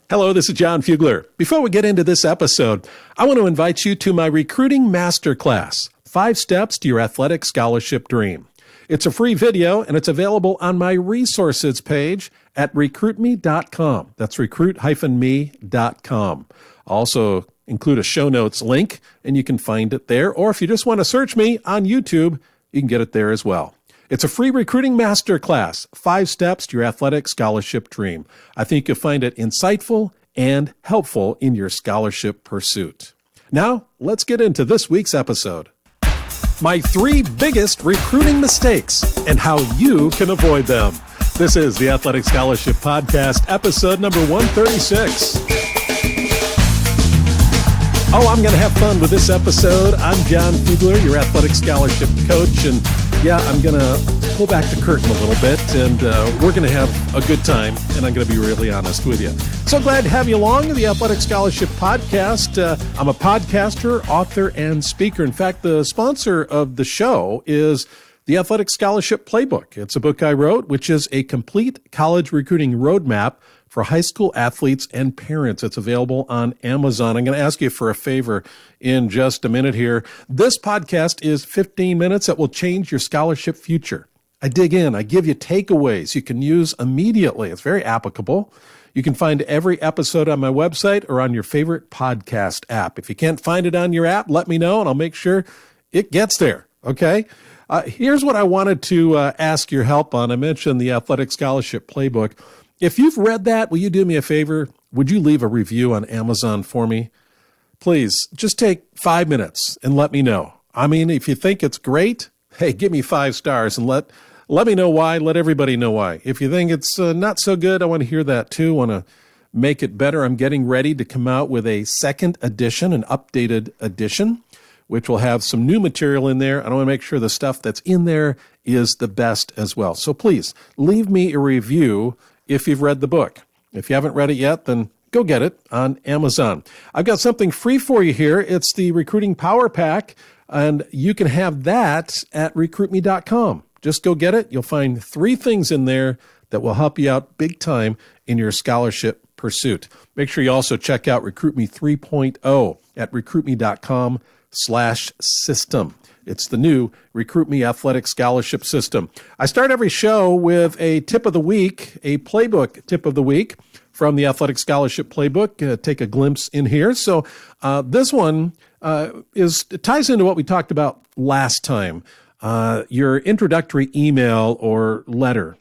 Hello, this is Jon Fugler. Before we get into this episode, I want to invite you to my Recruiting Masterclass, 5 Steps to Your Athletic Scholarship Dream. It's a free video, and it's available on my resources page at recruitme.com. That's recruit-me.com. Also include a show notes link, and you can find it there. Or if you just want to search me on YouTube, you can get it there as well. It's a free recruiting masterclass, 5 Steps to Your Athletic Scholarship Dream. I think you'll find it insightful and helpful in your scholarship pursuit. Now, let's get into this week's episode. My 3 biggest recruiting mistakes and how you can avoid them. This is the Athletic Scholarship Podcast, episode number 136. Oh, I'm going to have fun with this episode. I'm Jon Fugler, your athletic scholarship coach, and yeah, I'm going to pull back the curtain a little bit, and we're going to have a good time, and I'm going to be really honest with you. So glad to have you along to the Athletic Scholarship Podcast. I'm a podcaster, author, and speaker. In fact, the sponsor of the show is the Athletic Scholarship Playbook. It's a book I wrote, which is a complete college recruiting roadmap for high school athletes and parents. It's available on Amazon. I'm going to ask you for a favor in just a minute here. This podcast is 15 minutes that will change your scholarship future. I dig in. I give you takeaways you can use immediately. It's very applicable. You can find every episode on my website or on your favorite podcast app. If you can't find it on your app, let me know, and I'll make sure it gets there, okay? Here's what I wanted to ask your help on. I mentioned the Athletic Scholarship Playbook. If you've read that, will you do me a favor? Would you leave a review on Amazon for me? Please, just take 5 minutes and let me know. I mean, if you think it's great, hey, give me 5 stars and let me know why. Let everybody know why. If you think it's not so good, I want to hear that too. I want to make it better. I'm getting ready to come out with a second edition, an updated edition, which will have some new material in there. I want to make sure the stuff that's in there is the best as well. So please, leave me a review if you've read the book. If you haven't read it yet, then go get it on Amazon. I've got something free for you here. It's the Recruiting Power Pack, and you can have that at recruitme.com. Just go get it. You'll find 3 things in there that will help you out big time in your scholarship pursuit. Make sure you also check out Recruit Me 3.0 at recruitme.com/system. It's the new Recruit Me Athletic Scholarship System. I start every show with a tip of the week, a playbook tip of the week from the Athletic Scholarship Playbook. Take a glimpse in here. So this one ties into what we talked about last time, your introductory email or letter.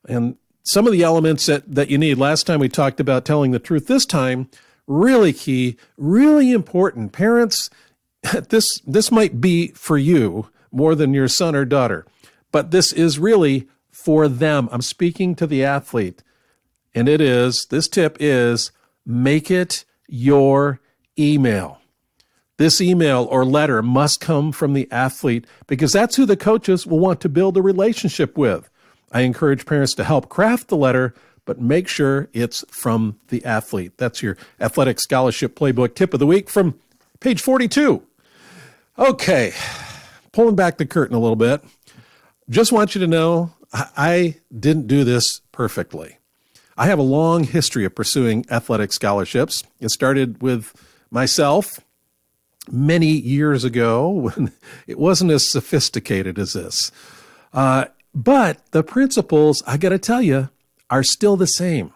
And some of the elements that you need. Last time we talked about telling the truth. This time, really key, really important. Parents, this might be for you more than your son or daughter, but this is really for them. I'm speaking to the athlete, and this tip is make it your email. This email or letter must come from the athlete because that's who the coaches will want to build a relationship with. I encourage parents to help craft the letter, but make sure it's from the athlete. That's your Athletic Scholarship Playbook tip of the week from page 42. Okay, pulling back the curtain a little bit. Just want you to know I didn't do this perfectly. I have a long history of pursuing athletic scholarships. It started with myself many years ago when it wasn't as sophisticated as this. But the principles, I got to tell you, are still the same.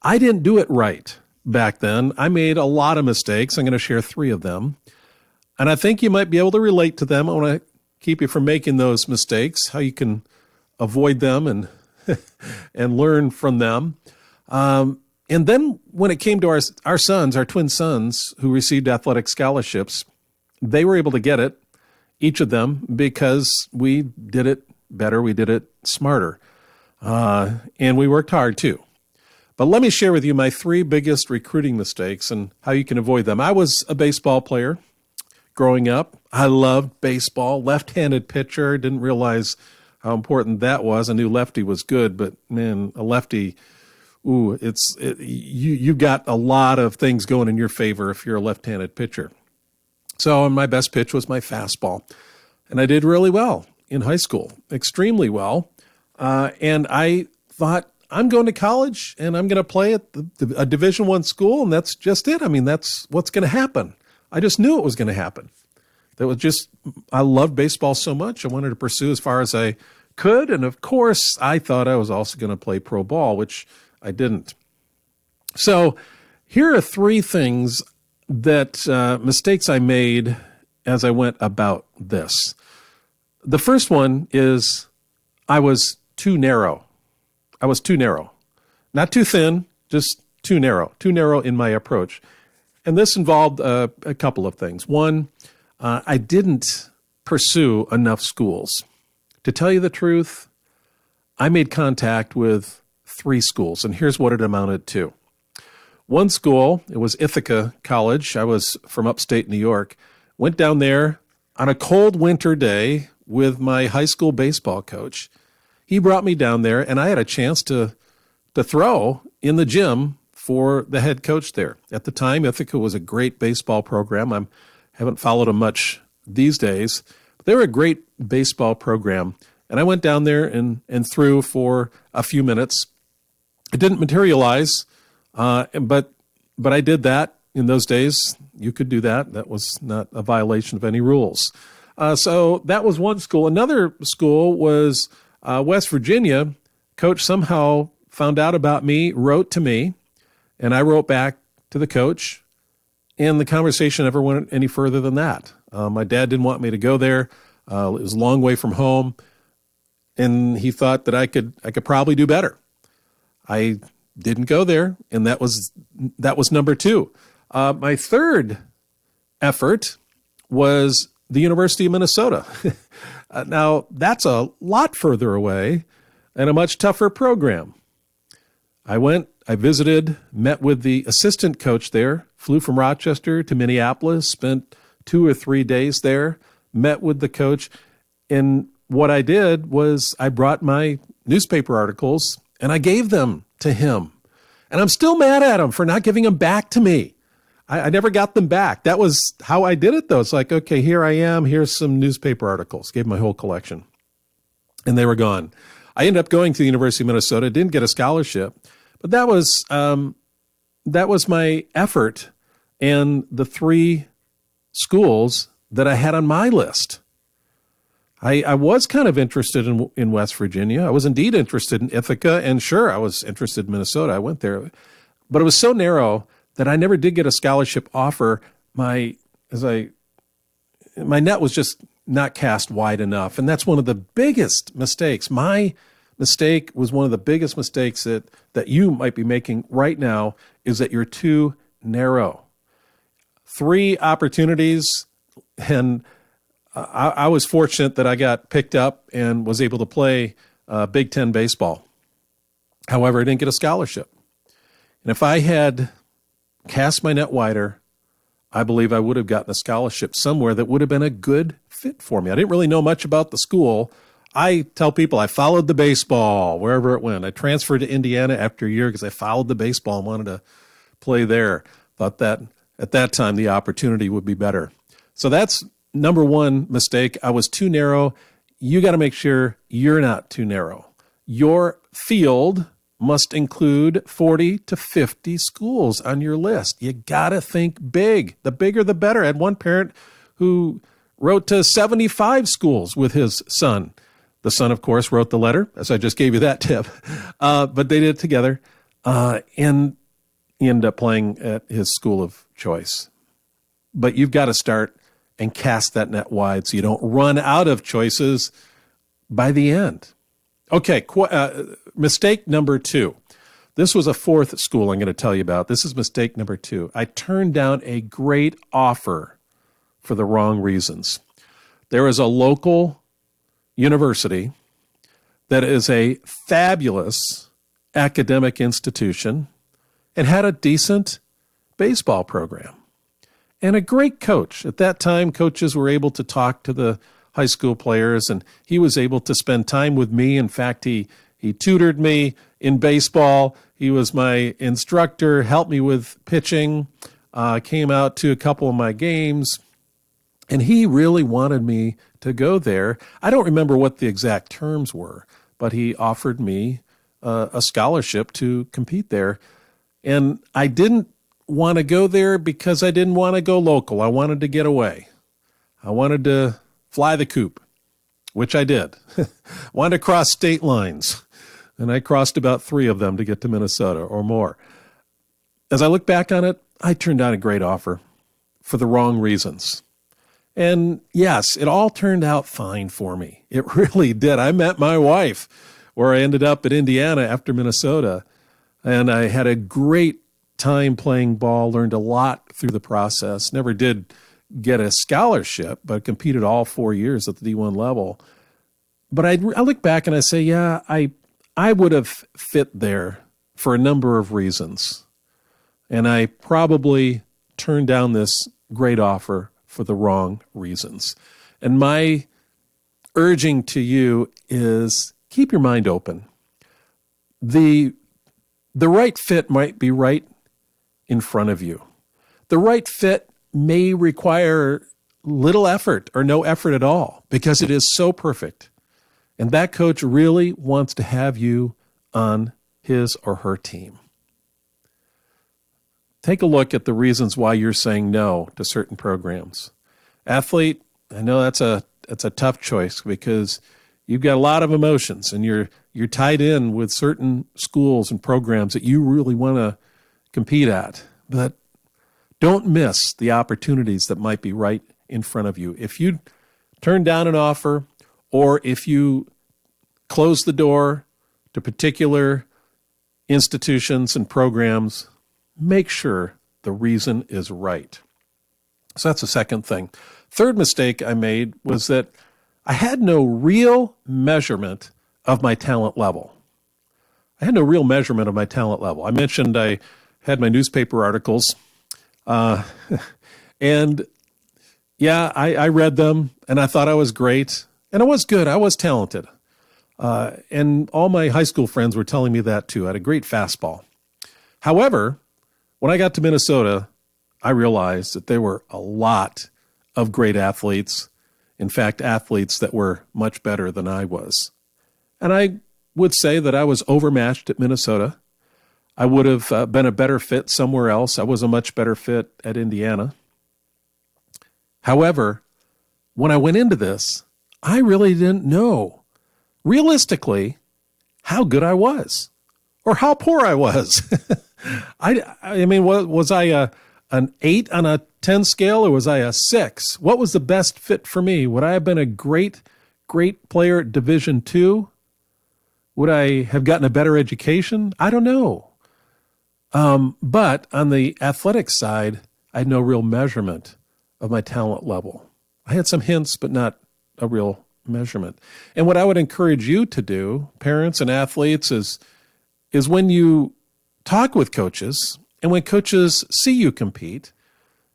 I didn't do it right back then. I made a lot of mistakes. I'm going to share 3 of them. And I think you might be able to relate to them. I want to keep you from making those mistakes, how you can avoid them and and learn from them. And then when it came to our sons, our twin sons who received athletic scholarships, they were able to get it, each of them, because we did it better, we did it smarter, and we worked hard too. But let me share with you my 3 biggest recruiting mistakes and how you can avoid them. I was a baseball player. Growing up, I loved baseball, left-handed pitcher, didn't realize how important that was. I knew lefty was good, but man, a lefty, you got a lot of things going in your favor if you're a left-handed pitcher. So my best pitch was my fastball, and I did really well in high school, extremely well. And I thought I'm going to college and I'm going to play at a Division I school, and that's just it. I mean, that's what's going to happen. I just knew it was going to happen. I loved baseball so much. I wanted to pursue as far as I could. And of course, I thought I was also going to play pro ball, which I didn't. So here are three things that mistakes I made as I went about this. The first one is I was too narrow. I was too narrow. Not too thin, just too narrow in my approach. And this involved a couple of things. One, I didn't pursue enough schools. To tell you the truth, I made contact with 3 schools, and here's what it amounted to. One school, it was Ithaca College. I was from upstate New York. Went down there on a cold winter day with my high school baseball coach. He brought me down there, and I had a chance to throw in the gym for the head coach there. At the time, Ithaca was a great baseball program. I haven't followed them much these days. But they were a great baseball program. And I went down there and threw for a few minutes. It didn't materialize, but I did that in those days. You could do that. That was not a violation of any rules. So that was one school. Another school was West Virginia. Coach somehow found out about me, wrote to me, and I wrote back to the coach. And the conversation never went any further than that. My dad didn't want me to go there. It was a long way from home. And he thought that I could probably do better. I didn't go there, and that was number 2. My third effort was the University of Minnesota. Now, that's a lot further away and a much tougher program. I went, I visited, met with the assistant coach there, flew from Rochester to Minneapolis, spent 2 or 3 days there, met with the coach. And what I did was I brought my newspaper articles and I gave them to him. And I'm still mad at him for not giving them back to me. I never got them back. That was how I did it, though. It's like, okay, here I am. Here's some newspaper articles. Gave my whole collection. And they were gone. I ended up going to the University of Minnesota, didn't get a scholarship. But that was my effort and the 3 schools that I had on my list. I was kind of interested in West Virginia. I was indeed interested in Ithaca, and sure, I was interested in Minnesota. I went there. But it was so narrow that I never did get a scholarship offer. My net was just not cast wide enough. And that's one of the biggest mistakes. My mistake was one of the biggest mistakes that you might be making right now, is that you're too narrow. 3 opportunities, and I was fortunate that I got picked up and was able to play Big Ten baseball. However, I didn't get a scholarship. And if I had cast my net wider, I believe I would have gotten a scholarship somewhere that would have been a good fit for me. I didn't really know much about the school. I tell people I followed the baseball wherever it went. I transferred to Indiana after a year because I followed the baseball and wanted to play there. Thought that at that time the opportunity would be better. So that's number 1 mistake. I was too narrow. You got to make sure you're not too narrow. Your field must include 40 to 50 schools on your list. You got to think big. The bigger, the better. I had one parent who wrote to 75 schools with his son. The son, of course, wrote the letter, as I just gave you that tip. But they did it together. And he ended up playing at his school of choice. But you've got to start and cast that net wide so you don't run out of choices by the end. Okay, mistake number 2. This was a 4th school I'm going to tell you about. This is mistake number 2. I turned down a great offer for the wrong reasons. There is a local university that is a fabulous academic institution and had a decent baseball program and a great coach. At that time, coaches were able to talk to the high school players, and he was able to spend time with me. In fact, he tutored me in baseball. He was my instructor, helped me with pitching, came out to a couple of my games, and he really wanted me to go there. I don't remember what the exact terms were, but he offered me a scholarship to compete there. And I didn't want to go there because I didn't want to go local. I wanted to get away. I wanted to fly the coop, which I did. Wanted to cross state lines. And I crossed about 3 of them to get to Minnesota or more. As I look back on it, I turned down a great offer for the wrong reasons. And yes, it all turned out fine for me. It really did. I met my wife where I ended up at Indiana after Minnesota. And I had a great time playing ball, learned a lot through the process. Never did get a scholarship, but competed all 4 years at the D1 level. But I look back and I say, yeah, I would have fit there for a number of reasons. And I probably turned down this great offer for the wrong reasons. And my urging to you is keep your mind open. The right fit might be right in front of you. The right fit may require little effort or no effort at all because it is so perfect. And that coach really wants to have you on his or her team. Take a look at the reasons why you're saying no to certain programs. Athlete, I know that's a tough choice because you've got a lot of emotions and you're tied in with certain schools and programs that you really want to compete at. But don't miss the opportunities that might be right in front of you. If you turn down an offer or if you close the door to particular institutions and programs, make sure the reason is right. So that's the second thing. Third mistake I made was that I had no real measurement of my talent level. I mentioned I had my newspaper articles, and yeah, I read them, and I thought I was great, and I was good. I was talented. And all my high school friends were telling me that too. I had a great fastball. However, when I got to Minnesota, I realized that there were a lot of great athletes. In fact, athletes that were much better than I was. And I would say that I was overmatched at Minnesota. I would have been a better fit somewhere else. I was a much better fit at Indiana. However, when I went into this, I really didn't know, realistically, how good I was or how poor I was. I mean, was I an 8 on a 10 scale or was I a 6? What was the best fit for me? Would I have been a great player at Division II? Would I have gotten a better education? I don't know. But on the athletic side, I had no real measurement of my talent level. I had some hints, but not a real measurement. And what I would encourage you to do, parents and athletes, is when you talk with coaches and when coaches see you compete,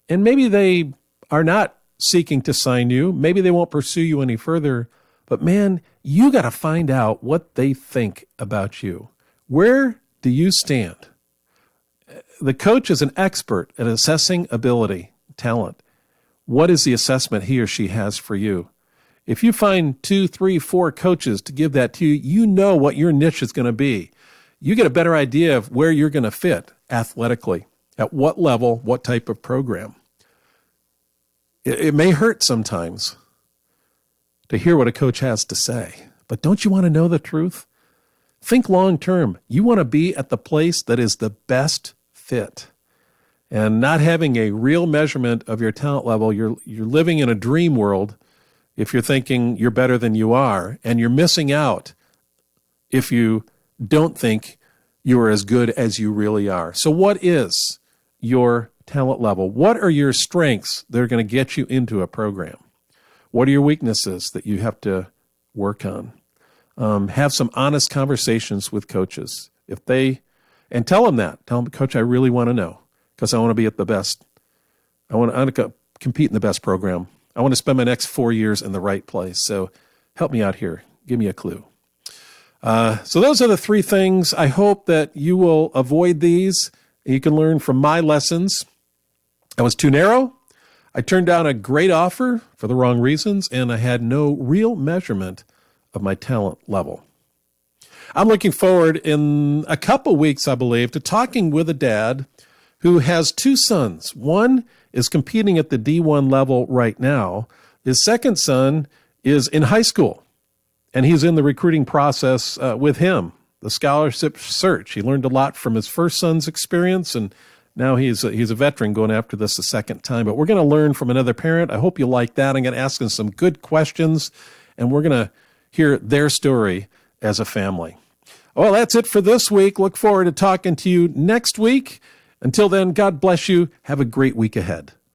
and maybe they are not seeking to sign you, maybe they won't pursue you any further, but man, you got to find out what they think about you. Where do you stand? The coach is an expert at assessing ability, talent. What is the assessment he or she has for you? If you find 2, 3, 4 coaches to give that to you, you know what your niche is going to be. You get a better idea of where you're going to fit athletically, at what level, what type of program. It may hurt sometimes to hear what a coach has to say, but don't you want to know the truth? Think long term. You want to be at the place that is the best fit. And not having a real measurement of your talent level, you're living in a dream world if you're thinking you're better than you are, and you're missing out if you don't think you are as good as you really are. So what is your talent level? What are your strengths that are going to get you into a program? What are your weaknesses that you have to work on? Have some honest conversations with coaches. And tell them that. Tell them, Coach, I really want to know because I want to be at the best. I want to compete in the best program. I want to spend my next 4 years in the right place. So help me out here. Give me a clue. So those are the 3 things. I hope that you will avoid these. You can learn from my lessons. I was too narrow. I turned down a great offer for the wrong reasons, and I had no real measurement of my talent level. I'm looking forward in a couple weeks, I believe, to talking with a dad who has two sons. One is competing at the D1 level right now. His second son is in high school, and he's in the recruiting process with him, the scholarship search. He learned a lot from his first son's experience, and now he's a veteran going after this the second time. But we're going to learn from another parent. I hope you like that. I'm going to ask them some good questions, and we're going to hear their story as a family. Well, that's it for this week. Look forward to talking to you next week. Until then, God bless you. Have a great week ahead.